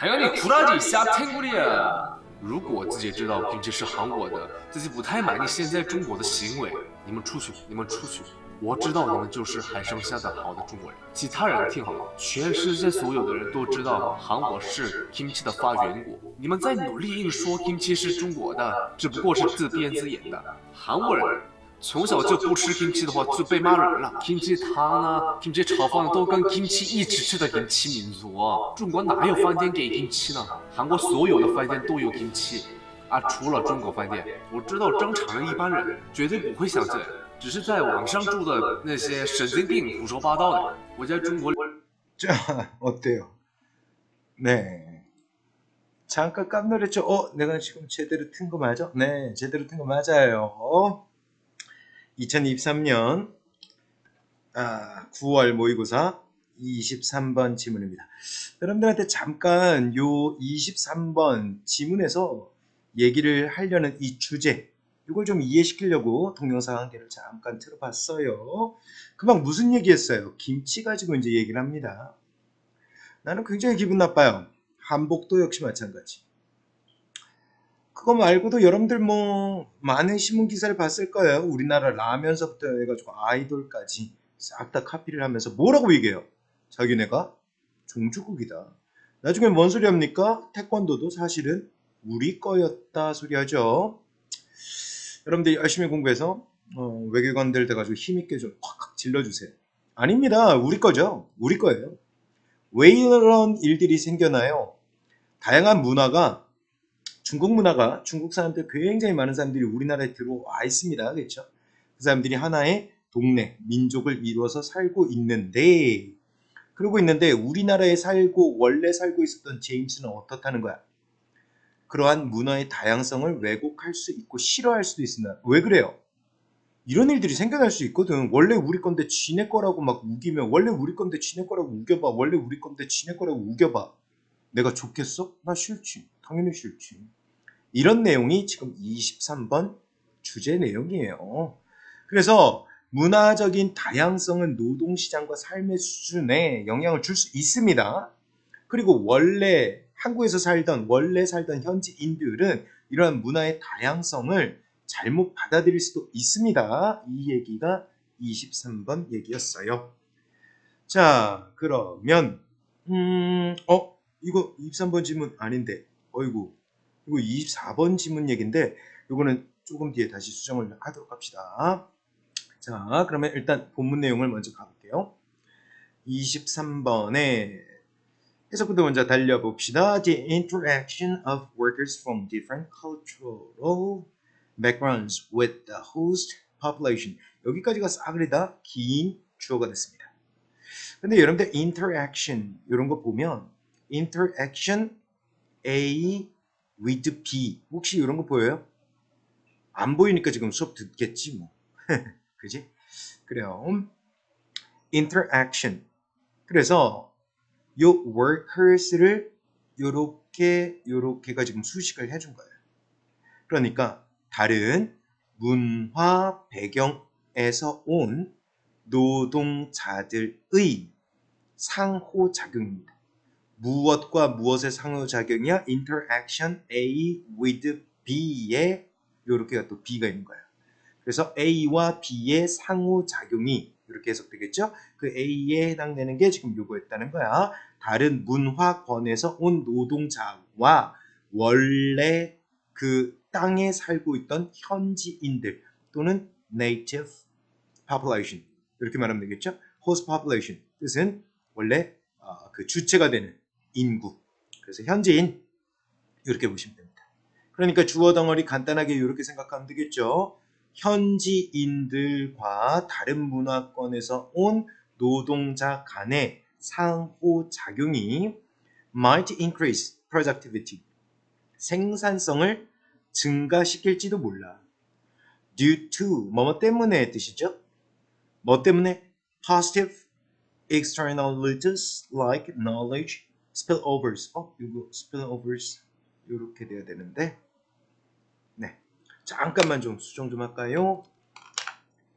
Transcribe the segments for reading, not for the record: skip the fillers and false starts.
당연히 굴하지 샤 탱구리야。如果自己知道김치是韩国的，自己不太满意现在中国的行为，你们出去，你们出去。我知道你们就是还剩下的好的中国人。其他人听好了，全世界所有的人都知道韩国是 kimchi 的发源国。你们在努力硬说 kimchi 是中国的，只不过是自编自演的。韩国人从小就不吃 kimchi 的话，就被骂人了。kimchi 汤啊 ，kimchi 炒饭都跟 kimchi 一起吃的 kimchi 民族啊。中国哪有饭店给 kimchi 呢？韩国所有的饭店都有 kimchi 啊，除了中国饭店。我知道正常的一般人绝对不会想这样，只是在网上住的那些神经病胡说八道的。我在中国。 자, 어때요? 네. 잠깐 깜놀했죠? 내가 지금 제대로 튼 거 맞아? 네, 제대로 튼 거 맞아요. 2023년 9월 모의고사 23번 지문입니다. 여러분들한테 잠깐 요 23번 지문에서 얘기를 하려는 이 주제, 이걸 좀 이해시키려고 동영상 한 개를 잠깐 틀어봤어요. 금방 무슨 얘기했어요? 김치 가지고 이제 얘기를 합니다. 나는 굉장히 기분 나빠요. 한복도 역시 마찬가지. 그거 말고도 여러분들 뭐 많은 신문 기사를 봤을 거예요. 우리나라 라면서부터 해가지고 아이돌까지 싹 다 카피를 하면서 뭐라고 얘기해요? 자기네가 종주국이다. 나중에 뭔 소리 합니까? 태권도도 사실은 우리 거였다 소리 하죠. 여러분들 열심히 공부해서 외교관들 돼가지고 힘있게 좀 팍 질러주세요. 아닙니다. 우리 거죠. 우리 거예요. 왜 이런 일들이 생겨나요? 다양한 문화가, 중국 문화가, 중국 사람들 굉장히 많은 사람들이 우리나라에 들어와 있습니다. 그렇죠? 그 사람들이 하나의 동네, 민족을 이루어서 살고 있는데, 그러고 있는데 우리나라에 살고 원래 살고 있었던 제임스는 어떻다는 거야? 그러한 문화의 다양성을 왜곡할 수 있고 싫어할 수도 있습니다. 왜 그래요? 이런 일들이 생겨날 수 있거든. 원래 우리 건데 지네 거라고 막 우기면, 원래 우리 건데 지네 거라고 우겨봐. 원래 우리 건데 지네 거라고 우겨봐. 내가 좋겠어? 나 싫지. 당연히 싫지. 이런 내용이 지금 23번 주제 내용이에요. 그래서 문화적인 다양성은 노동시장과 삶의 수준에 영향을 줄 수 있습니다. 그리고 원래 살던 현지인들은 이러한 문화의 다양성을 잘못 받아들일 수도 있습니다. 이 얘기가 23번 얘기였어요. 자, 그러면 이거 23번 지문 아닌데, 어이구, 이거 24번 지문 얘기인데, 이거는 조금 뒤에 다시 수정을 하도록 합시다. 자, 그러면 일단 본문 내용을 먼저 가볼게요. 23번에 해석부터 먼저 달려봅시다. The interaction of workers from different cultural backgrounds with the host population. 여기까지가 싸그리다 긴 주어가 됐습니다. 근데 여러분들 interaction 이런 거 보면 interaction A with B 혹시 이런 거 보여요? 안 보이니까 지금 수업 듣겠지 뭐. 그지? 그래요. interaction. 그래서 요 workers를 요렇게가 지금 수식을 해준 거예요. 그러니까 다른 문화 배경에서 온 노동자들의 상호작용입니다. 무엇과 무엇의 상호작용이야? interaction A with B에 요렇게가 또 B가 있는 거예요. 그래서 A와 B의 상호작용이 이렇게 해석되겠죠? 그 A에 해당되는 게 지금 요거였다는 거야. 다른 문화권에서 온 노동자와 원래 그 땅에 살고 있던 현지인들 또는 native population 이렇게 말하면 되겠죠? host population 뜻은 원래 그 주체가 되는 인구. 그래서 현지인 이렇게 보시면 됩니다. 그러니까 주어 덩어리 간단하게 이렇게 생각하면 되겠죠? 현지인들과 다른 문화권에서 온 노동자 간의 상호작용이 might increase productivity, 생산성을 증가시킬지도 몰라. due to, 뭐뭐 때문에 뜻이죠? 뭐 때문에? positive externalities like knowledge, spillovers. 이거 spillovers 이렇게 돼야 되는데 네. 잠깐만 좀 수정 좀 할까요?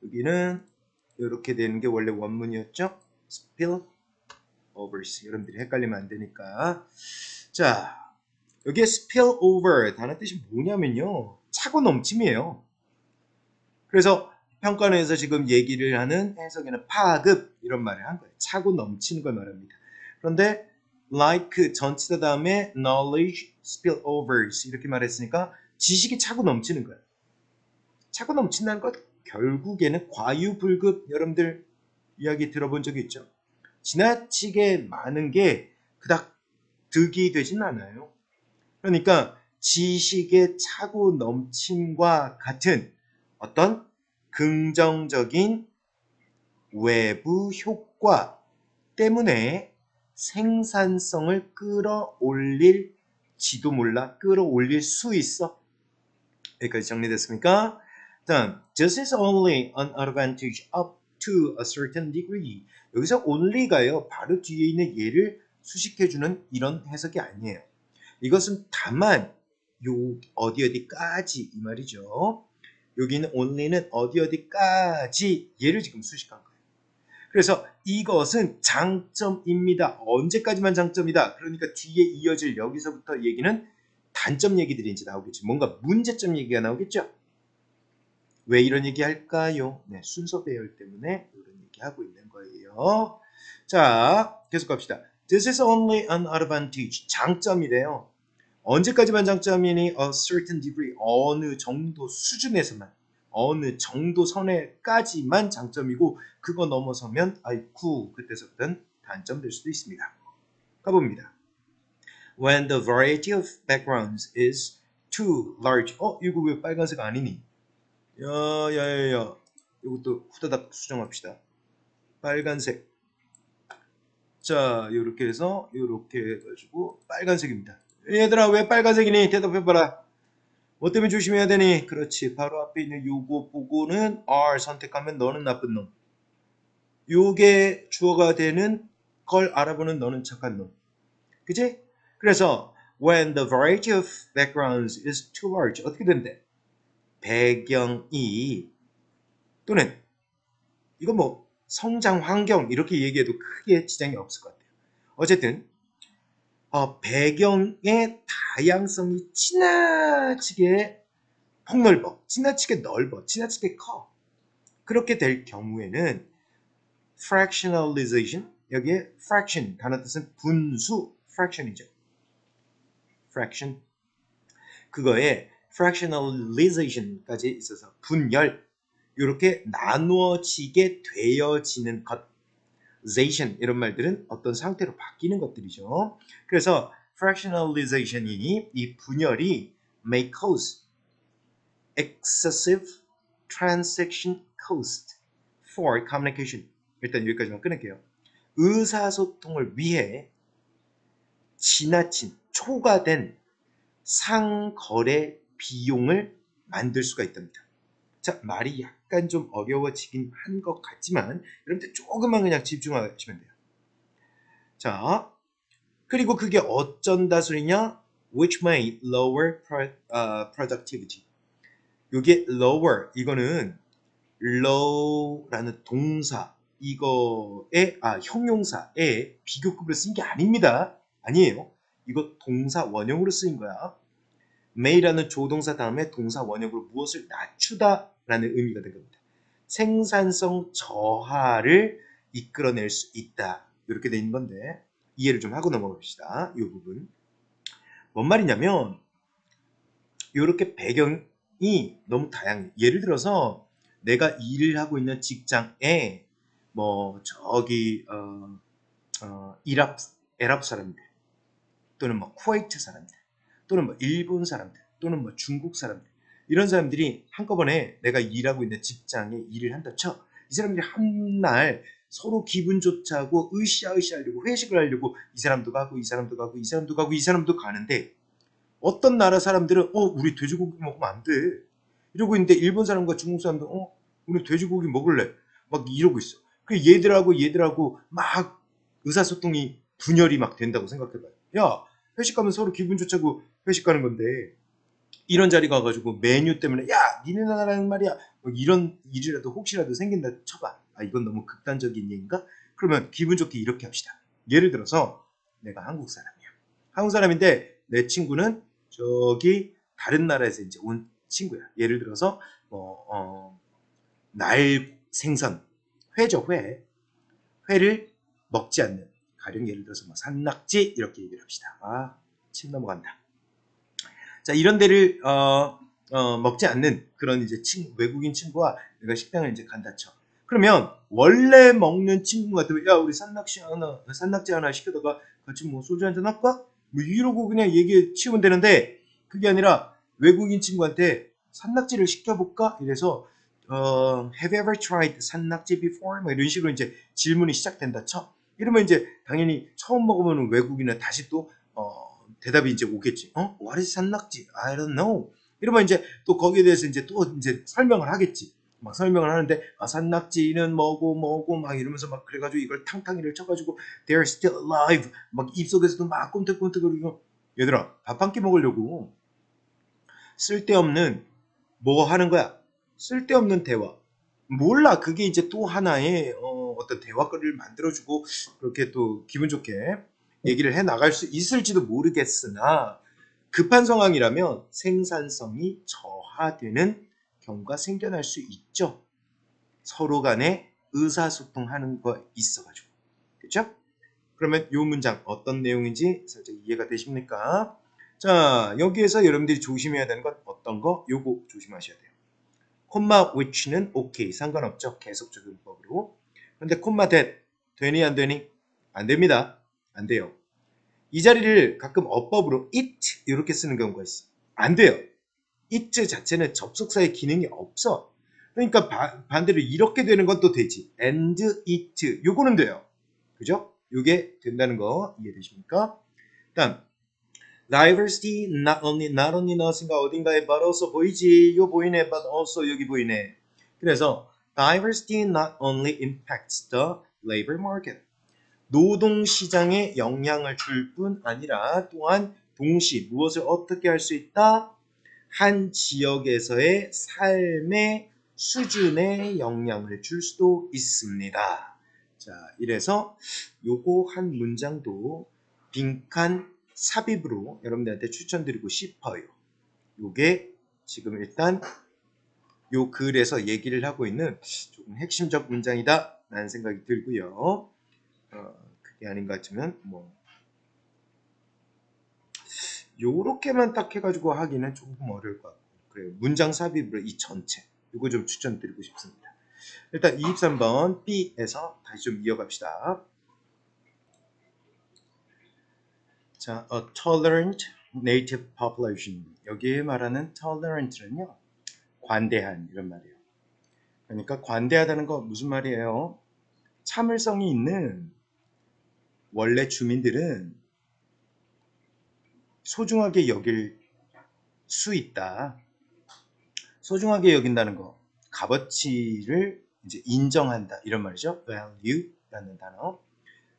여기는 이렇게 되는 게 원래 원문이었죠? spillovers. 여러분들이 헷갈리면 안 되니까. 자, 여기에 spill over 단어 뜻이 뭐냐면요. 차고 넘침이에요. 그래서 평가원에서 지금 얘기를 하는 해석에는 파급 이런 말을 한 거예요. 차고 넘치는 걸 말합니다. 그런데 like 전치사 다음에 knowledge spillovers 이렇게 말했으니까 지식이 차고 넘치는 거예요. 차고 넘친다는 것 결국에는 과유불급 여러분들 이야기 들어본 적이 있죠. 지나치게 많은 게 그닥 득이 되진 않아요. 그러니까 지식의 차고 넘침과 같은 어떤 긍정적인 외부 효과 때문에 생산성을 끌어올릴지도 몰라. 끌어올릴 수 있어. 여기까지 정리됐습니까? 다음, this is only an advantage up to a certain degree. 여기서 only가요. 바로 뒤에 있는 예를 수식해주는 이런 해석이 아니에요. 이것은 다만 요 어디까지 이 말이죠. 여기는 only는 어디까지 얘를 지금 수식한 거예요. 그래서 이것은 장점입니다. 언제까지만 장점이다. 그러니까 뒤에 이어질 여기서부터 얘기는 단점 얘기들이 이제 나오겠죠. 뭔가 문제점 얘기가 나오겠죠. 왜 이런 얘기 할까요? 네, 순서 배열 때문에 이런 얘기 하고 있는 거예요. 자, 계속 갑시다. This is only an advantage. 장점이래요. 언제까지만 장점이니? A certain degree. 어느 정도 수준에서만. 어느 정도 선에까지만 장점이고 그거 넘어서면 아이쿠 그때서부터는 단점 될 수도 있습니다. 가봅니다. When the variety of backgrounds is too large. 이거 왜 빨간색 아니니? 야야야야. 이것도 후다닥 수정합시다. 빨간색. 자, 요렇게 해서 요렇게 해가지고 빨간색입니다. 얘들아 왜 빨간색이니? 대답해봐라. 뭐 때문에 조심해야 되니? 그렇지. 바로 앞에 있는 요거 보고는 R 선택하면 너는 나쁜 놈. 요게 주어가 되는 걸 알아보는 너는 착한 놈. 그치? 그래서 when the variety of backgrounds is too large 어떻게 된대? 배경이 또는 이건 뭐 성장 환경 이렇게 얘기해도 크게 지장이 없을 것 같아요. 어쨌든 배경의 다양성이 지나치게 폭넓어, 지나치게 넓어, 지나치게 커. 그렇게 될 경우에는 fractionalization, 여기에 fraction 단어 뜻은 분수, fraction이죠. fraction. 그거에 fractionalization까지 있어서 분열, 이렇게 나누어지게 되어지는 것. zation 이런 말들은 어떤 상태로 바뀌는 것들이죠. 그래서 fractionalization이 이 분열이 may cause excessive transaction cost for communication. 일단 여기까지만 끊을게요. 의사소통을 위해 지나친 초과된 상거래 비용을 만들 수가 있답니다. 자, 말이 약간 좀 어려워지긴 한 것 같지만 여러분들 조금만 그냥 집중하시면 돼요. 자, 그리고 그게 어쩐다 소리냐? Which may lower productivity. 이게 lower, 이거는 low라는 동사, 이거의 형용사에 비교급으로 쓰인 게 아닙니다. 아니에요. 이거 동사 원형으로 쓰인 거야. may라는 조동사 다음에 동사 원형으로 무엇을 낮추다라는 의미가 된 겁니다. 생산성 저하를 이끌어낼 수 있다. 이렇게 돼 있는 건데 이해를 좀 하고 넘어갑시다. 이 부분. 뭔 말이냐면 이렇게 배경이 너무 다양해. 예를 들어서 내가 일을 하고 있는 직장에 뭐 저기 에랍 사람들 또는 뭐 쿠웨이트 사람들 또는 뭐 일본 사람들 또는 뭐 중국 사람들 이런 사람들이 한꺼번에 내가 일하고 있는 직장에 일을 한다 쳐. 이 사람들이 한날 서로 기분 좋자고 으쌰으쌰하려고 회식을 하려고 이 사람도 가고 이 사람도 가고 이 사람도 가고 이 사람도 가는데 어떤 나라 사람들은 우리 돼지고기 먹으면 안 돼. 이러고 있는데 일본 사람과 중국 사람도 우리 돼지고기 먹을래. 막 이러고 있어. 그 얘들하고 막 의사소통이 분열이 막 된다고 생각해봐요. 야, 회식 가면 서로 기분 좋자고 회식 가는 건데 이런 자리 가가지고 메뉴 때문에 야 니네 나라는 말이야 뭐 이런 일이라도 혹시라도 생긴다 쳐봐. 이건 너무 극단적인 얘기인가? 그러면 기분 좋게 이렇게 합시다. 예를 들어서 내가 한국 사람이야. 한국 사람인데 내 친구는 저기 다른 나라에서 이제 온 친구야. 예를 들어서 날 생선, 회죠, 회. 회를 먹지 않는, 가령 예를 들어서 뭐 산낙지 이렇게 얘기를 합시다. 침 넘어간다. 자, 이런 데를 먹지 않는 그런 이제 외국인 친구와 내가 식당을 이제 간다 쳐. 그러면 원래 먹는 친구 같으면 야, 우리 산낙지 하나 시켜다가 같이 뭐 소주 한잔 할까? 뭐 이러고 그냥 얘기 치우면 되는데, 그게 아니라 외국인 친구한테 산낙지를 시켜볼까? 이래서 have you ever tried 산낙지 before? 뭐 이런 식으로 이제 질문이 시작된다 쳐. 이러면 이제 당연히 처음 먹으면 외국인은 다시 또 대답이 이제 오겠지. What is 산낙지? I don't know. 이러면 이제 또 거기에 대해서 이제 또 이제 설명을 하겠지. 막 설명을 하는데 산낙지는 뭐고 막 이러면서 막 그래가지고 이걸 탕탕이를 쳐가지고 they're still alive. 막 입속에서도 막 꼼틀꼼틀거리고. 얘들아, 밥 한 끼 먹으려고 쓸데없는 뭐 하는 거야? 쓸데없는 대화. 몰라. 그게 이제 또 하나의 어떤 대화거리를 만들어주고 그렇게 또 기분 좋게 얘기를 해 나갈 수 있을지도 모르겠으나, 급한 상황이라면 생산성이 저하되는 경우가 생겨날 수 있죠. 서로 간에 의사소통하는 거 있어가지고. 그렇죠? 그러면 이 문장 어떤 내용인지 살짝 이해가 되십니까? 자, 여기에서 여러분들이 조심해야 되는 건 어떤 거? 요거 조심하셔야 돼요. 콤마 which는 오케이, 상관없죠. 계속적 문법으로. 그런데 콤마 that 되니 안 되니? 안 됩니다. 안 돼요. 이 자리를 가끔 어법으로 it 이렇게 쓰는 경우가 있어. 안 돼요. it 자체는 접속사의 기능이 없어. 그러니까 반대로 이렇게 되는 건 또 되지. and it 요거는 돼요. 그죠? 요게 된다는 거 이해되십니까? 다음 diversity not only not인가 어딘가에 but also 보이지. 요 보이네. but also 여기 보이네. 그래서 diversity not only impacts the labor market. 노동시장에 영향을 줄 뿐 아니라 또한 동시 무엇을 어떻게 할 수 있다? 한 지역에서의 삶의 수준에 영향을 줄 수도 있습니다. 자, 이래서 요거 한 문장도 빈칸 삽입으로 여러분들한테 추천드리고 싶어요. 요게 지금 일단 요 글에서 얘기를 하고 있는 조금 핵심적 문장이다 라는 생각이 들고요. 그게 아닌 것 같으면 뭐 요렇게만 딱 해가지고 하기는 조금 어려울 것 같고, 그래요. 문장 삽입으로 이 전체 이거 좀 추천드리고 싶습니다. 일단 23번 B에서 다시 좀 이어갑시다. 자, a tolerant native population. 여기에 말하는 tolerant는요, 관대한 이런 말이에요. 그러니까 관대하다는 거 무슨 말이에요? 참을성이 있는 원래 주민들은 소중하게 여길 수 있다. 소중하게 여긴다는 거, 값어치를 이제 인정한다 이런 말이죠. value라는 단어.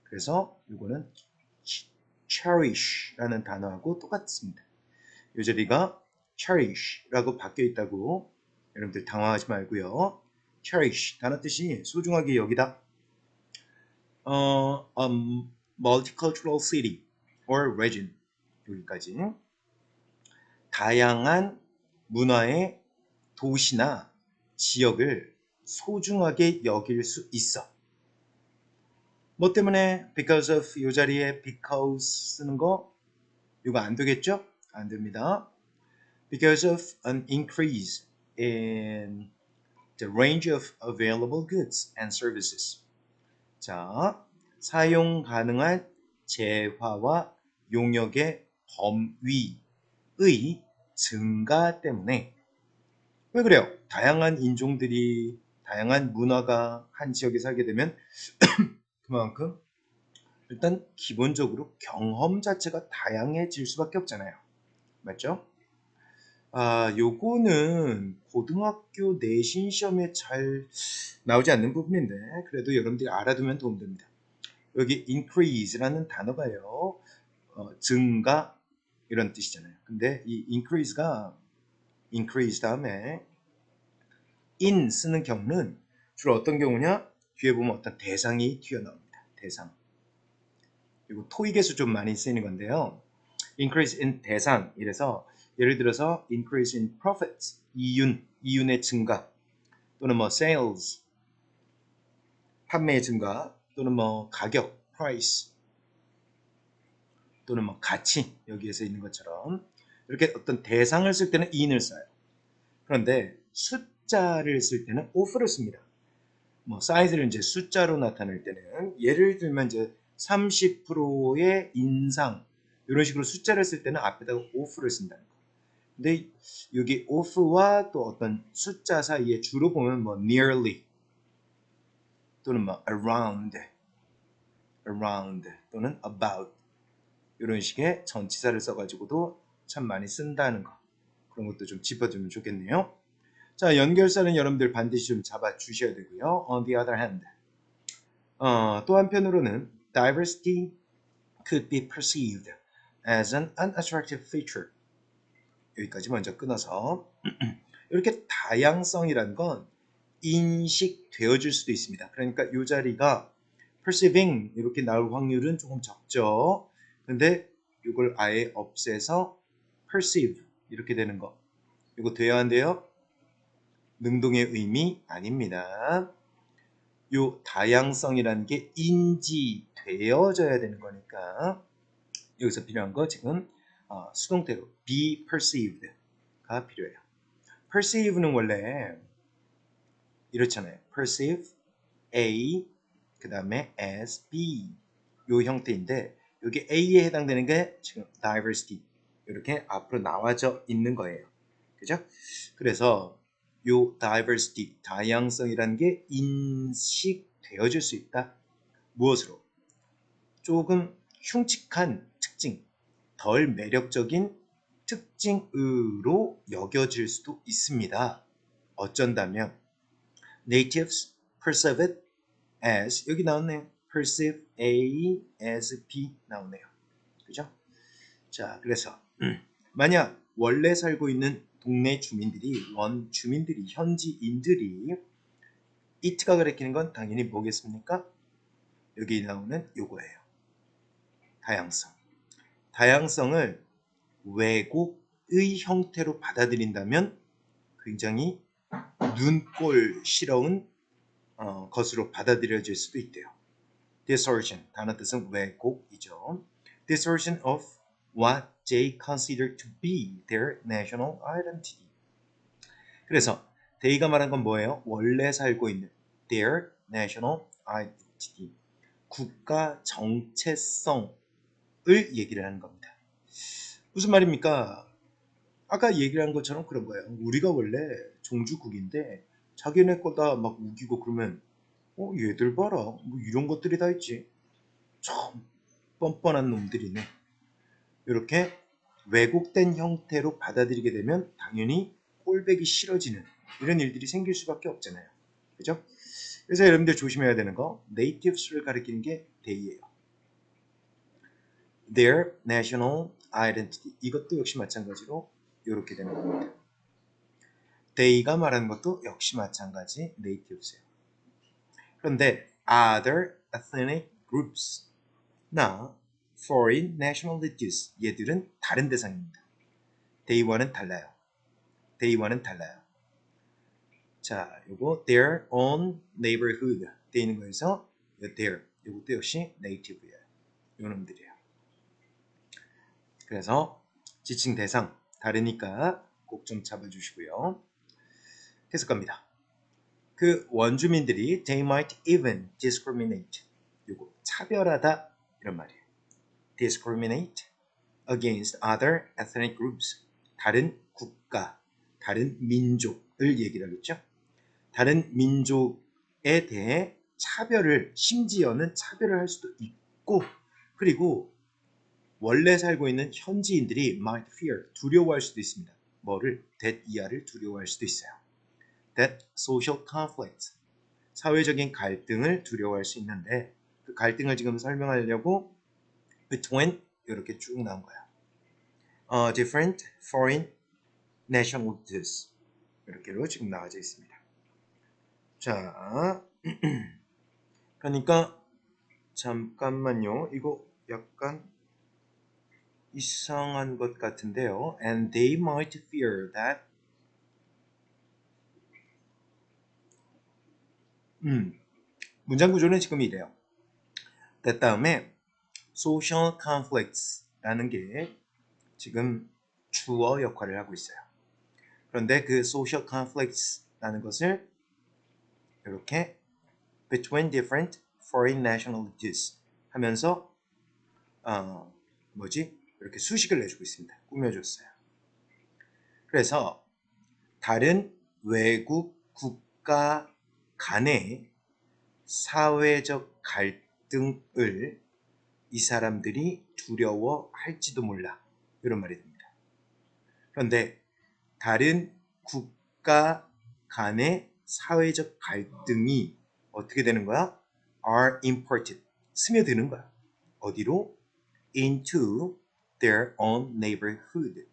그래서 이거는 cherish라는 단어하고 똑같습니다. 이 자리가 cherish라고 바뀌어 있다고 여러분들 당황하지 말고요. cherish 단어 뜻이 소중하게 여기다. A multicultural city or region, 여기까지. 다양한 문화의 도시나 지역을 소중하게 여길 수 있어. 뭐 때문에? because of 이 자리에 because 쓰는 거 이거 안 되겠죠? 안 됩니다. because of an increase in the range of available goods and services. 자, 사용 가능한 재화와 용역의 범위의 증가 때문에. 왜 그래요? 다양한 인종들이, 다양한 문화가 한 지역에 살게 되면 그만큼 일단 기본적으로 경험 자체가 다양해질 수밖에 없잖아요. 맞죠? 요거는 고등학교 내신 시험에 잘 나오지 않는 부분인데 그래도 여러분들이 알아두면 도움됩니다. 여기 increase라는 단어가요, 증가 이런 뜻이잖아요. 근데 이 increase가 increase 다음에 in 쓰는 경우는 주로 어떤 경우냐? 뒤에 보면 어떤 대상이 튀어나옵니다. 대상. 그리고 토익에서 좀 많이 쓰이는 건데요. increase in 대상 이래서 예를 들어서 increase in profits 이윤의 증가 또는 뭐 sales 판매의 증가 또는 뭐 가격 price 또는 뭐 가치 여기에서 있는 것처럼 이렇게 어떤 대상을 쓸 때는 in을 써요. 그런데 숫자를 쓸 때는 of를 씁니다. 뭐 사이즈를 이제 숫자로 나타낼 때는 예를 들면 이제 30%의 인상 이런 식으로 숫자를 쓸 때는 앞에다가 off를 쓴다는 거. 근데 여기 off와 또 어떤 숫자 사이에 주로 보면 뭐 nearly 또는 뭐 around 또는 about 이런 식의 전치사를 써가지고도 참 많이 쓴다는 거. 그런 것도 좀 짚어주면 좋겠네요. 자, 연결사는 여러분들 반드시 좀 잡아주셔야 되고요. On the other hand, 또 한편으로는 diversity could be perceived as an unattractive feature. 여기까지 먼저 끊어서 이렇게 다양성이란 건 인식되어질 수도 있습니다. 그러니까 이 자리가 perceiving 이렇게 나올 확률은 조금 적죠. 근데 이걸 아예 없애서 perceive 이렇게 되는 거. 이거 돼야 한대요. 능동의 의미 아닙니다. 요 다양성이라는 게 인지되어져야 되는 거니까 여기서 필요한 거 지금 수동태로 be perceived가 필요해요. perceive는 원래 이렇잖아요. perceive A 그 다음에 as B 요 형태인데 여기 A에 해당되는 게 지금 diversity 이렇게 앞으로 나와져 있는 거예요. 그죠? 그래서 요 diversity 다양성이라는 게 인식되어질 수 있다. 무엇으로? 조금 흉측한 특징, 덜 매력적인 특징으로 여겨질 수도 있습니다. 어쩐다면 natives perceive it as 여기 나오네요. perceive A as B 나오네요. 그죠? 자, 그래서 만약 원래 살고 있는 동네 주민들이 원주민들이 현지인들이 it가 가리키는 건 당연히 뭐겠습니까? 여기 나오는 요거예요. 다양성. 다양성을 왜곡의 형태로 받아들인다면 굉장히 눈꼴시러운 것으로 받아들여질 수도 있대요. Distortion, 단어 뜻은 왜곡이죠. Distortion of what they consider to be their national identity. 그래서 they가 말한 건 뭐예요? 원래 살고 있는 their national identity, 국가 정체성을 얘기를 하는 겁니다. 무슨 말입니까? 아까 얘기를 한 것처럼 그런 거예요. 우리가 원래 종주국인데 자기네 거다 막 우기고 그러면 얘들 봐라 뭐 이런 것들이 다 있지. 참 뻔뻔한 놈들이네. 이렇게 왜곡된 형태로 받아들이게 되면 당연히 꼴배기 싫어지는 이런 일들이 생길 수밖에 없잖아요. 그죠? 그래서 여러분들 조심해야 되는 거 native스를 가리키는 게 they예요. Their national identity 이것도 역시 마찬가지로 이렇게 되는 겁니다. they가 말하는 것도 역시 마찬가지 native스예요. 그런데 other ethnic groups 나 foreign nationalities 얘들은 다른 대상입니다. they와는 달라요. they와는 달라요. 자, 요거 their own neighborhood 돼 있는 거에서 their 요것도 역시 native예요. 요 놈들이에요. 그래서 지칭 대상 다르니까 꼭 좀 잡아주시고요. 해석합니다. 그 원주민들이 they might even discriminate 요거 차별하다 이런 말이에요. discriminate against other ethnic groups 다른 국가, 다른 민족을 얘기를 하겠죠. 다른 민족에 대해 차별을 심지어는 차별을 할 수도 있고 그리고 원래 살고 있는 현지인들이 might fear 두려워할 수도 있습니다. 뭐를? that 이하를 두려워할 수도 있어요. that social conflict 사회적인 갈등을 두려워할 수 있는데 그 갈등을 지금 설명하려고 between 이렇게 쭉 나온 거야. different foreign nationalities 이렇게로 지금 나와져 있습니다. 자, 그러니까 잠깐만요. 이거 약간 이상한 것 같은데요. And they might fear that 문장 구조는 지금 이래요. that 다음에 social conflicts라는 게 지금 주어 역할을 하고 있어요. 그런데 그 social conflicts라는 것을 이렇게 between different foreign nationalities 하면서 이렇게 수식을 내주고 있습니다. 꾸며줬어요. 그래서 다른 외국 국가 간의 사회적 갈등을 이 사람들이 두려워할지도 몰라. 이런 말이 됩니다. 그런데 다른 국가 간의 사회적 갈등이 어떻게 되는 거야? are imported. 스며드는 거야. 어디로? into their own neighborhood.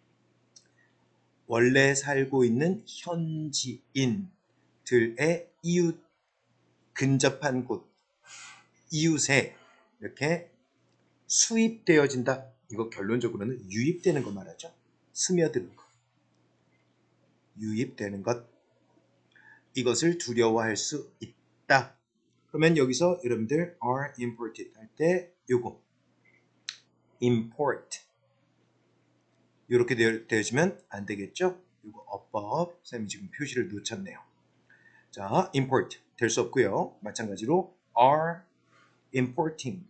원래 살고 있는 현지인들의 이웃, 근접한 곳, 이웃에 이렇게 수입되어진다. 이거 결론적으로는 유입되는 거 말하죠. 스며드는 것. 유입되는 것. 이것을 두려워할 수 있다. 그러면 여기서 여러분들 are imported 할 때 요거 import 이렇게 되어지면 안 되겠죠? 이거 above 쌤이 지금 표시를 놓쳤네요. 자, import 될 수 없고요. 마찬가지로 are importing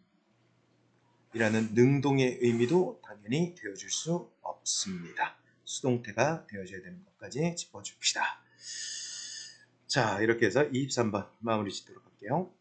이라는 능동의 의미도 당연히 되어줄 수 없습니다. 수동태가 되어줘야 되는 것까지 짚어줍시다. 자, 이렇게 해서 23번 마무리 짓도록 할게요.